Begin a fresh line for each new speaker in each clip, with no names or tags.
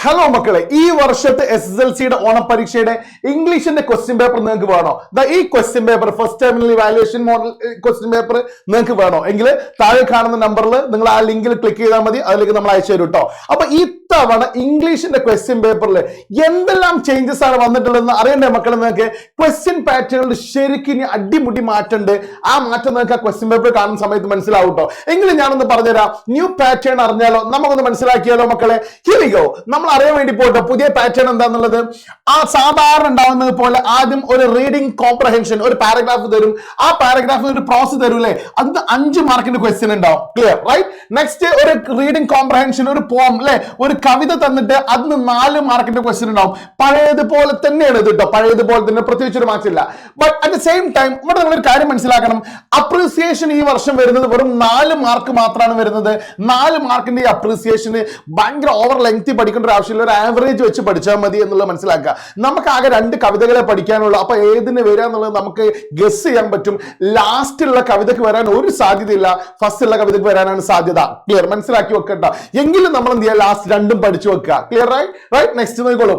Hello മക്കളെ, ഈ വർഷത്തെ SSLCയുടെ ഓണപരീക്ഷയുടെ ഇംഗ്ലീഷിന്റെ ക്വസ്റ്റ്യൻ പേപ്പർ നിങ്ങൾക്ക് വേണോ? ഈ ക്വസ്റ്റ്യൻ പേപ്പർ ഫസ്റ്റ് ടൈമിൽ ഇവാലുവേഷൻ മോഡൽ ക്വസ്റ്റ്യൻ പേപ്പർ നിങ്ങൾക്ക് വേണോ എങ്കിൽ താഴെ കാണുന്ന നമ്പറിൽ നിങ്ങൾ ആ ലിങ്കിൽ ക്ലിക്ക് ചെയ്താൽ മതി, അതിലേക്ക് നമ്മൾ അയച്ചു തരും കേട്ടോ. അപ്പൊ ഇത്തവണ ഇംഗ്ലീഷിന്റെ ക്വസ്റ്റ്യൻ പേപ്പറിൽ എന്തെല്ലാം ചേഞ്ചസ് ആണ് വന്നിട്ടുള്ളതെന്ന് അറിയണ്ടേ മക്കളെ? നിങ്ങൾക്ക് ക്വസ്റ്റ്യൻ പാറ്റേണുകൾ ശരിക്കും ഇനി അടിമുടി മാറ്റുണ്ട്. ആ മാറ്റം നിങ്ങൾക്ക് ആ ക്വസ്റ്റ്യൻ പേപ്പർ കാണുന്ന സമയത്ത് മനസ്സിലാവും കേട്ടോ. എങ്കിലും ഞാനൊന്ന് പറഞ്ഞുതരാം. ന്യൂ പാറ്റേൺ അറിഞ്ഞാലോ, നമുക്കൊന്ന് മനസ്സിലാക്കിയാലോ മക്കളെ? Here we go. നമ്മൾ അറിയാൻ വേണ്ടി പോട്ടെ പുതിയ പാറ്റേൺ എന്താന്നുള്ളത്. ആ സാധാരണ ഉണ്ടാവുന്നത് പോലെ ആദ്യം ഒരു റീഡിംഗ് കോംപ്രഹെൻഷൻ, ഒരു പാരഗ്രാഫ് തരും. ആ പാരഗ്രാഫിന് ഒരു പ്രോസ് തരൂലേ, അത് 5 മാർക്കിന്റെ ക്വസ്റ്റ്യൻ ഉണ്ടാവും. Clear right? നെക്സ്റ്റ് ഒരു റീഡിംഗ് കോംപ്രഹെൻഷൻ, ഒരു പോം അല്ലെ, ഒരു കവിത തന്നിട്ട് അതിന് 4 മാർക്കിന്റെ ക്വസ്റ്റ്യൻ ഉണ്ടാവും. പഴയതുപോലെ തന്നെയാണ് ഇത് കേട്ടോ, പഴയതുപോലെ തന്നെ, പ്രത്യേകിച്ച് ഒരു മാർക്സ് ഇല്ല. But at the same time ഇവിടെ നിങ്ങളൊരു കാര്യം മനസ്സിലാക്കണം. അപ്രീസിയേഷൻ ഈ വർഷം വരുന്നത് വെറും 4 മാർക്ക് മാത്രമാണ് വരുന്നത്. 4 മാർക്കിന്റെ ഈ അപ്രീസിയേഷന് ഭയങ്കര ഓവർ ലെങ്തി പഠിക്കേണ്ട ഒരു ആവശ്യമില്ല. ഒരു ആവറേജ് വെച്ച് പഠിച്ചാൽ മതി എന്നുള്ളത് മനസ്സിലാക്കുക. നമുക്ക് ആകെ 2 കവിതകളെ പഠിക്കാനുള്ളൂ. അപ്പൊ ഏതിന് വരിക എന്നുള്ളത് നമുക്ക് ഗസ് ചെയ്യാൻ പറ്റും. ലാസ്റ്റിലുള്ള കവിതയ്ക്ക് വരാൻ ഒരു സാധ്യതയില്ല, ഫസ്റ്റുള്ള കവിതയ്ക്ക് വരാനാണ് സാധ്യത. ക്ലിയർ? മനസ്സിലാക്കി വെക്കട്ടോ. എങ്കിലും നമ്മൾ എന്ത് ചെയ്യുക, ലാസ്റ്റ് 2ഉം പഠിച്ചു വെക്കുക. ക്ലിയർ? റൈറ്റ്? നെക്സ്റ്റ് നോക്കിക്കോളൂ.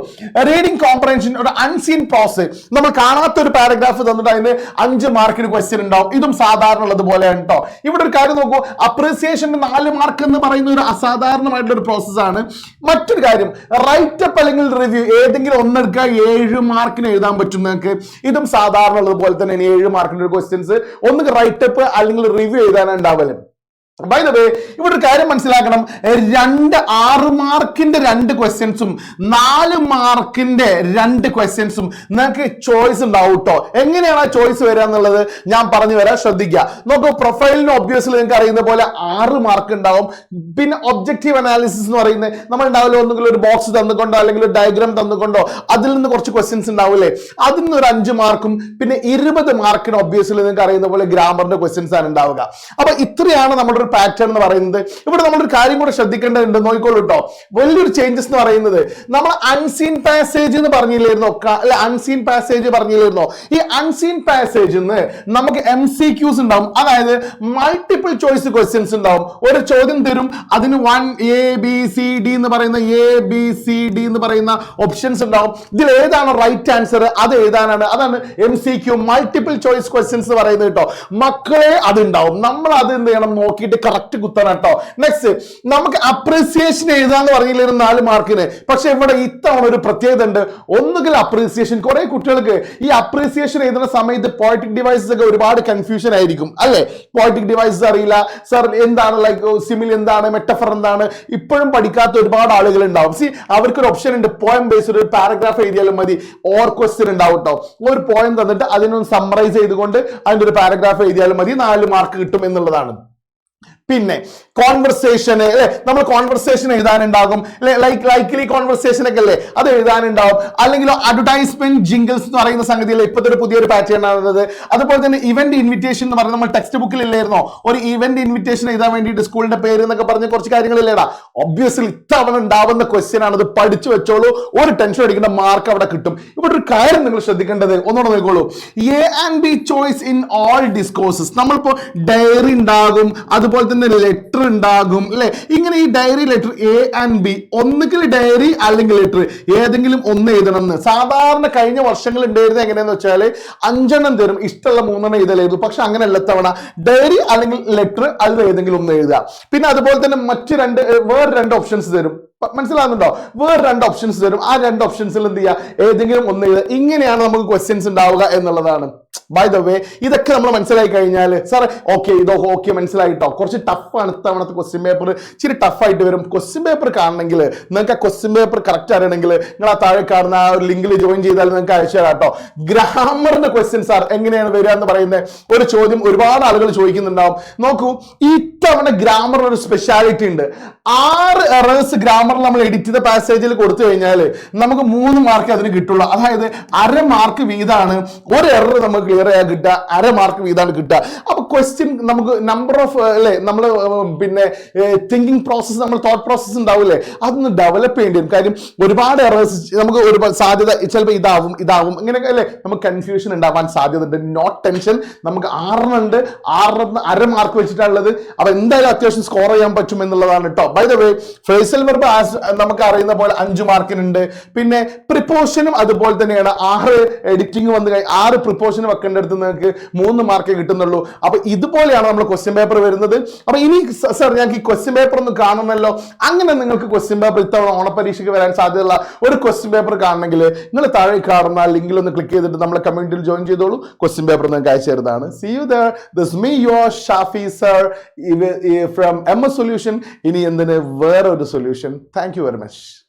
റീഡിംഗ് കോംപ്രഹെൻഷൻ, ഒരു അൺസീൻ പ്രോസ്, നമ്മൾ കാണാത്ത ഒരു പാരഗ്രാഫ് തന്നിട്ട് അതിന് 5 മാർക്കിന് ക്വസ്റ്റ്യൻ ഉണ്ടാവും. ഇതും സാധാരണ ഉള്ളതുപോലെയാണ് കേട്ടോ. ഇവിടെ ഒരു കാര്യം നോക്കൂ, അപ്രീസിയേഷന്റെ 4 മാർക്ക് എന്ന് പറയുന്ന ഒരു അസാധാരണമായിട്ടുള്ള ഒരു പ്രോസസ് ആണ്. മറ്റൊരു കാര്യം, റൈറ്റപ്പ് അല്ലെങ്കിൽ റിവ്യൂ, ഏതെങ്കിലും ഒന്നെടുക്കുക 7 മാർക്കിന് എഴുതാൻ പറ്റും നിങ്ങൾക്ക്. ഇതും സാധാരണ ഉള്ളതുപോലെ തന്നെ 7 മാർക്കിന്റെ ക്വസ്റ്റ്യൻസ് ഒന്ന് റൈറ്റപ്പ് അല്ലെങ്കിൽ റിവ്യൂ എഴുതാനാണ് ഉണ്ടാവല്. ബൈ ദ വേ, ഇവിടെ ഒരു കാര്യം മനസ്സിലാക്കണം. 6 മാർക്കിന്റെ 2 ക്വസ്റ്റ്യൻസും 4 മാർക്കിന്റെ 2 ക്വസ്റ്റ്യൻസും നിങ്ങൾക്ക് ചോയ്സ് ഉണ്ടാവും കേട്ടോ. എങ്ങനെയാണ് ആ ചോയ്സ് വരിക എന്നുള്ളത് ഞാൻ പറഞ്ഞു തരാം, ശ്രദ്ധിക്കുക. നോക്കൂ, പ്രൊഫൈലിന് ഒബ്വിയസ്ലി നിങ്ങൾക്ക് അറിയുന്ന പോലെ 6 മാർക്ക് ഉണ്ടാവും. പിന്നെ ഒബ്ജക്റ്റീവ് അനാലിസിസ് എന്ന് പറയുന്നത് നമ്മൾ ഉണ്ടാവില്ല, ഒന്നുകിൽ ഒരു ബോക്സ് തന്നുകൊണ്ടോ അല്ലെങ്കിൽ ഒരു ഡയഗ്രാം തന്നുകൊണ്ടോ അതിൽ നിന്ന് കുറച്ച് ക്വസ്റ്റ്യൻസ് ഉണ്ടാവില്ലേ, അതിൽ നിന്ന് ഒരു 5 മാർക്കും പിന്നെ 20 മാർക്കിന് ഒബ്വിയസ്ലി നിങ്ങൾക്ക് അറിയുന്ന പോലെ ഗ്രാമറിന്റെ ക്വസ്റ്റ്യൻസ് ആണ് ഉണ്ടാവുക. അപ്പൊ ഇത്രയാണ് നമ്മുടെ പാറ്റേൺ എന്ന് പറയുന്നത്. ഇവിടെ നമ്മളൊരു കാര്യം കൂടെ ശ്രദ്ധിക്കേണ്ടതുണ്ട്, നോക്കിക്കോളൂ കേട്ടോ. വലിയൊരു ചേഞ്ചസ് എന്ന് പറയുന്നത്, നമ്മൾ അൺസീൻ പാസേജ് എന്ന് പറഞ്ഞില്ലായിരുന്നോ, അല്ലെ? അൺസീൻ പാസേജ് പറഞ്ഞില്ലായിരുന്നോ? ഈ അൺസീൻ പാസേജ് നമുക്ക് MCQs ഉണ്ടാവും, അതായത് മൾട്ടിപ്പിൾ ചോയ്സ് ക്വസ്റ്റ്യൻസ് ഉണ്ടാവും. ഒരു ചോദ്യം തരും, അതിന് 1 ABCD എന്ന് പറയുന്ന ഓപ്ഷൻസ് ഉണ്ടാവും. ഇതിൽ ഏതാണ് റൈറ്റ് ആൻസർ അത് എഴുതാനാണ്, അതാണ് MCQ, മൾട്ടിപ്പിൾ ചോയ്സ് ക്വസ്റ്റ്യൻസ് എന്ന് പറയുന്നത് കേട്ടോ. മക്കളെ അതുണ്ടാവും, നമ്മൾ അത് എന്ത് ചെയ്യണം, നോക്കിയിട്ട് കറക്റ്റ് കുത്തണം കേട്ടോ. നെക്സ്റ്റ്, നമുക്ക് അപ്രീസിയേഷൻ എഴുതാന്ന് പറഞ്ഞില്ലായിരുന്നു 4 മാർക്കിന്. പക്ഷെ ഇവിടെ ഇത്തവണ ഒരു പ്രത്യേകത ഉണ്ട്. ഒന്നുകിൽ അപ്രീസിയേഷൻ, കുറെ കുട്ടികൾക്ക് ഈ അപ്രീസിയേഷൻ എഴുതുന്ന സമയത്ത് പോയറ്റിക് ഡിവൈസസ് ഒക്കെ ഒരുപാട് കൺഫ്യൂഷൻ ആയിരിക്കും അല്ലെ? പോയറ്റിക് ഡിവൈസസ് അറിയില്ല, സർ എന്താണ് ലൈക്ക് സിമിൽ എന്താണ്, മെറ്റഫർ എന്താണ്, ഇപ്പോഴും പഠിക്കാത്ത ഒരുപാട് ആളുകൾ ഉണ്ടാവും. സി, അവർക്കൊരു ഓപ്ഷൻ ഉണ്ട്, പോയം ബേസ്ഡ് ഒരു പാരഗ്രാഫ് എഴുതിയാലും മതി, ഓർ ക്വസ്റ്റ്യൻ ഉണ്ടാവും കേട്ടോ. ഒരു പോയം തന്നിട്ട് അതിനൊന്ന് സമ്മറൈസ് ചെയ്തുകൊണ്ട് അതിന്റെ ഒരു പാരഗ്രാഫ് എഴുതിയാലും മതി, 4 മാർക്ക് കിട്ടും എന്നുള്ളതാണ്. പിന്നെ കോൺവെർസേഷൻ അല്ലെ, നമ്മൾ കോൺവെർസേഷൻ എഴുതാനുണ്ടാകും, ലൈക്ലി കോൺവെർസേഷൻ ഒക്കെ അല്ലേ, അത് എഴുതാനുണ്ടാവും. അല്ലെങ്കിൽ അഡ്വർടൈസ്മെന്റ് ജിംഗിൾസ് എന്ന് പറയുന്ന സംഗതിയിൽ ഇപ്പോഴത്തെ ഒരു പുതിയൊരു പാറ്റേൺ ആണത്. അതുപോലെ തന്നെ ഇവന്റ് ഇൻവിറ്റേഷൻ എന്ന് പറയുന്നത് നമ്മൾ ടെക്സ്റ്റ് ബുക്കിൽ ഇല്ലായിരുന്നോ, ഒരു ഇവന്റ് ഇൻവിറ്റേഷൻ എഴുതാൻ വേണ്ടിയിട്ട് സ്കൂളിന്റെ പേര് എന്നൊക്കെ പറഞ്ഞ് കുറച്ച് കാര്യങ്ങളില്ലേടാ. ഒബ്വിയസ്ലി ഇത്തവണ ഉണ്ടാവുന്ന ക്വസ്റ്റ്യൻ ആണ്, അത് പഠിച്ചു വെച്ചോളൂ, ഒരു ടെൻഷൻ അടിക്കേണ്ട, മാർക്ക് അവിടെ കിട്ടും. ഇവിടെ ഒരു കാര്യം നിങ്ങൾ ശ്രദ്ധിക്കേണ്ടത്, ഒന്നുകൂടെ നോക്കിക്കോളൂ. A and B choice in all discourses. നമ്മളിപ്പോ ഡയറി ഉണ്ടാകും, അതുപോലെ ലെറ്റർ ഉണ്ടാകും അല്ലെ? ഇങ്ങനെ ഈ diary letter A and B, ഒന്നുകിൽ ഡയറി അല്ലെങ്കിൽ ലെറ്റർ, ഏതെങ്കിലും ഒന്ന് എഴുതണം എന്ന്. സാധാരണ കഴിഞ്ഞ വർഷങ്ങൾ ഉണ്ടായിരുന്നത് എങ്ങനെയാന്ന് വെച്ചാല് 5 എണ്ണം തരും, ഇഷ്ടമുള്ള 3 എണ്ണം എഴുതലായിരുന്നു. പക്ഷെ അങ്ങനെയല്ല, തവണ ഡയറി അല്ലെങ്കിൽ ലെറ്റർ, അതിൽ ഏതെങ്കിലും ഒന്ന് എഴുതുക. പിന്നെ അതുപോലെ തന്നെ വേറെ 2 ഓപ്ഷൻസ് തരും. മനസ്സിലാകുന്നുണ്ടോ? വേറെ 2 ഓപ്ഷൻസ് തരും. ആ 2 ഓപ്ഷൻസിൽ എന്ത് ചെയ്യുക, ഏതെങ്കിലും ഒന്ന് എഴുതുക. ഇങ്ങനെയാണ് നമുക്ക് ക്വസ്റ്റ്യൻസ് ഉണ്ടാവുക എന്നുള്ളതാണ്. ബൈ ദ വേ, ഇതൊക്കെ നമ്മൾ മനസ്സിലായി കഴിഞ്ഞാൽ സാർ ഓക്കെ മനസ്സിലായിട്ടോ, കുറച്ച് ടഫാണ് ഇത്തവണത്തെ ക്വസ്റ്റ്യൻ പേപ്പർ, ഇച്ചിരി ടഫായിട്ട് വരും. ക്വസ്റ്റ്യൻ പേപ്പർ കാണണമെങ്കിൽ നിങ്ങൾക്ക് ആ ക്വസ്റ്റ്യൻ പേപ്പർ കറക്റ്റ് അറിയണമെങ്കിൽ നിങ്ങൾ ആ താഴെ കാണുന്ന ആ ഒരു ലിങ്കിൽ ജോയിൻ ചെയ്താൽ നിങ്ങൾക്ക് അയച്ചു തരാം കേട്ടോ. ഗ്രാമറിന്റെ ക്വസ്റ്റ്യൻസ് സാർ എങ്ങനെയാണ് വരിക എന്ന് പറയുന്ന ഒരു ചോദ്യം ഒരുപാട് ആളുകൾ ചോദിക്കുന്നുണ്ടാവും. നോക്കൂ, ഇത്തവണ ഗ്രാമർ ഒരു സ്പെഷ്യാലിറ്റി ഉണ്ട്. 6 എറേഴ്സ് ഗ്രാമറിൽ നമ്മൾ എഡിറ്റ് ചെയ്ത പാസേജിൽ കൊടുത്തു കഴിഞ്ഞാൽ നമുക്ക് 3 മാർക്ക് അതിന് കിട്ടുള്ളൂ. അതായത് 1/2 മാർക്ക് വീതമാണ് ഒരു എറർ നമുക്ക് ക്ലിയർ ചെയ്യാൻ കിട്ടുക, 1/2 മാർക്ക് വീതമാണ് കിട്ടുക. അപ്പൊ ക്വസ്റ്റ്യൻ നമുക്ക് നമ്പർ ഓഫ് അല്ലെ, നമ്മൾ പിന്നെ തിങ്കിങ് പ്രോസസ്, നമ്മൾ തോട്ട് പ്രോസസ് ഉണ്ടാവില്ലേ, അതൊന്ന് ഡെവലപ്പ് ചെയ്യേണ്ടി വരും. കാര്യം ഒരുപാട് എറേഴ്സ് നമുക്ക് ഒരു സാധ്യത, ചിലപ്പോൾ ഇതാവും ഇങ്ങനെയൊക്കെ അല്ലെ, നമുക്ക് കൺഫ്യൂഷൻ ഉണ്ടാവാൻ സാധ്യത ഉണ്ട്. നോട്ട് ടെൻഷൻ, നമുക്ക് 6 ഉണ്ട്, 6 1/2 മാർക്ക് വെച്ചിട്ടുള്ളത്. അപ്പൊ എന്തായാലും അത്യാവശ്യം സ്കോർ ചെയ്യാൻ പറ്റും എന്നുള്ളതാണ് കേട്ടോ. By the way, phrasal verb നമുക്ക് അറിയുന്ന പോലെ 5 മാർക്കിനുണ്ട്. പിന്നെ പ്രിപ്പോഷനും അതുപോലെ തന്നെയാണ്. 6 എഡിറ്റിംഗ് വന്നു കഴിഞ്ഞാൽ 6 പ്രിപ്പോഷൻ വെക്കേണ്ടടുത്ത് നിങ്ങൾക്ക് 3 മാർക്കേ കിട്ടുന്നുള്ളൂ. അപ്പൊ ഇതുപോലെയാണ് നമ്മൾ ക്വസ്റ്റ്യൻ പേപ്പർ വരുന്നത്. അപ്പൊ ഇനി സർ ഞങ്ങൾക്ക് ഈ ക്വസ്റ്റ്യൻ പേപ്പർ ഒന്ന് കാണണമല്ലോ, അങ്ങനെ നിങ്ങൾക്ക് ക്വസ്റ്റ്യൻ പേപ്പർ ഇത്തവണ ഓണപരീക്ഷയ്ക്ക് വരാൻ സാധ്യതയുള്ള ഒരു ക്വസ്റ്റ്യൻ പേപ്പർ കാണണമെങ്കിൽ നിങ്ങൾ താഴെ കാണുന്ന ലിങ്കിൽ ഒന്ന് ക്ലിക്ക് ചെയ്തിട്ട് നമ്മളെ കമ്മ്യൂണിറ്റിയിൽ ജോയിൻ ചെയ്തോളൂ. ക്വസ്റ്റ്യൻ പേപ്പർ നിങ്ങൾക്ക് അയച്ചു തരുന്നതാണ്. See you there. This is me, your Shafi sir from MS Solution. ഇനി എന്തിന് വേറൊരു solution. Thank you very much.